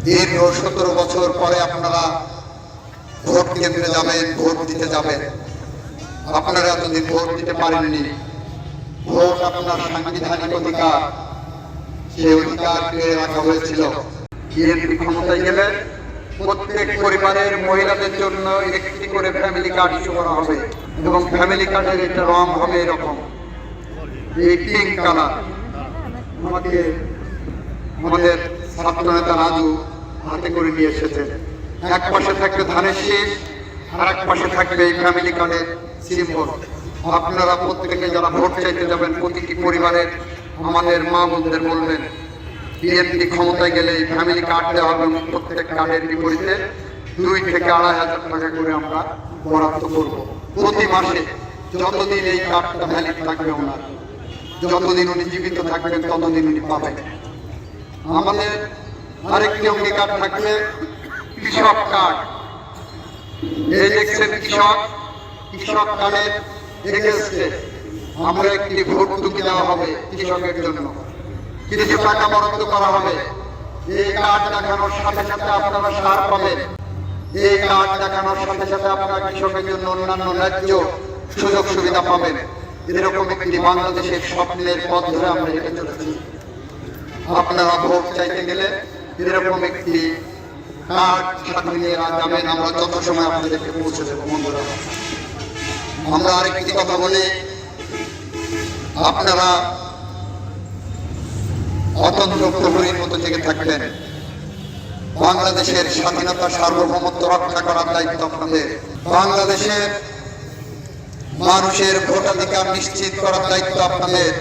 দীর্ঘ 17 বছর পরে আপনারা ভোট কেন্দ্রে যাবেন, ভোট দিতে যাবেন। আপনারা এতদিন ভোট দিতে পারেননি। ভোট আপনার সাংবিধানিক অধিকার, সেই অধিকার কেড়ে রাখা হয়েছিল। বিএনপি ক্ষমতায় গেলে প্রত্যেক পরিবারের মহিলাদের জন্য একটি করে ফ্যামিলি কার্ড ইস্যু করা হবে এবং ফ্যামিলি কার্ডের একটা রং হবে এরকম, এই পিঙ্ক কালার। আমাকে আমাদের ছাত্র নেতা রাজু হাতে করে নিয়ে এসেছেন। এক পাশে থাকবে ধানের শীষ, আর এক পাশে থাকবে এই ফ্যামিলি কার্ডের সিম্বল। আপনারা প্রত্যেকে যারা ভোট চাইতে যাবেন, প্রতিটি পরিবারের আমাদের মা বোনদের বলবেন, বিএনপি ক্ষমতায় গেলে এই ফ্যামিলি কার্ড দেওয়া হবে এবং প্রত্যেক কার্ডের বিপরীতে 2 থেকে 2,500 টাকা করে আমরা বরাদ্দ করব প্রতি মাসে, যতদিন এই কার্ডটা ভ্যালিড থাকবে ওনার, যতদিন উনি জীবিত থাকবেন ততদিন উনি পাবেন। আমাদের আরেকটি অঙ্গীকার থাকবে কৃষক কার্ড। এই দেখছেন কৃষক কার্ডের এগেইনস্টে আমরা একটি ভর্তুকি দেওয়া হবে কৃষকের জন্য, কিছু টাকা বরাদ্দ করা হবে। এই কার্ড দেখানোর সাথে সাথে আপনারা সার পাবেন। এই কার্ড দেখানোর সাথে সাথে আপনারা কৃষকের জন্য অন্যান্য ন্যায্য সুযোগ সুবিধা পাবেন। এরকম একটি বাংলাদেশের স্বপ্নের পথ ধরে আমরা হেঁটে চলেছি। আপনারা ভোট চাইতে গেলে এরকম একটি কার্ড সাথে নিয়ে যাবেন। আমরা যত সময় আপনাদেরকে পৌঁছে দেবো। বন্ধুরা, আমরা আরেকটি কথা বলি, আপনারা অতন্ত্র প্রহরীর মতো জেগে থাকবেন। বাংলাদেশের স্বাধীনতা সার্বভৌমত্ব রক্ষা করার দায়িত্ব আপনাদের। বাংলাদেশের মানুষের ভোটাধিকার নিশ্চিত করার দায়িত্ব আপনাদের।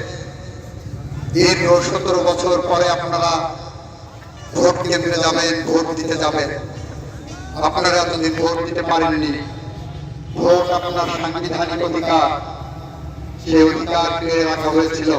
দীর্ঘ 17 বছর পরে আপনারা ভোট কেন্দ্রে যাবেন, ভোট দিতে যাবেন। আপনারা এতদিন ভোট দিতে পারেননি। ভোট আপনার সাংবিধানিক অধিকার, সেই অধিকার কেড়ে রাখা হয়েছিল।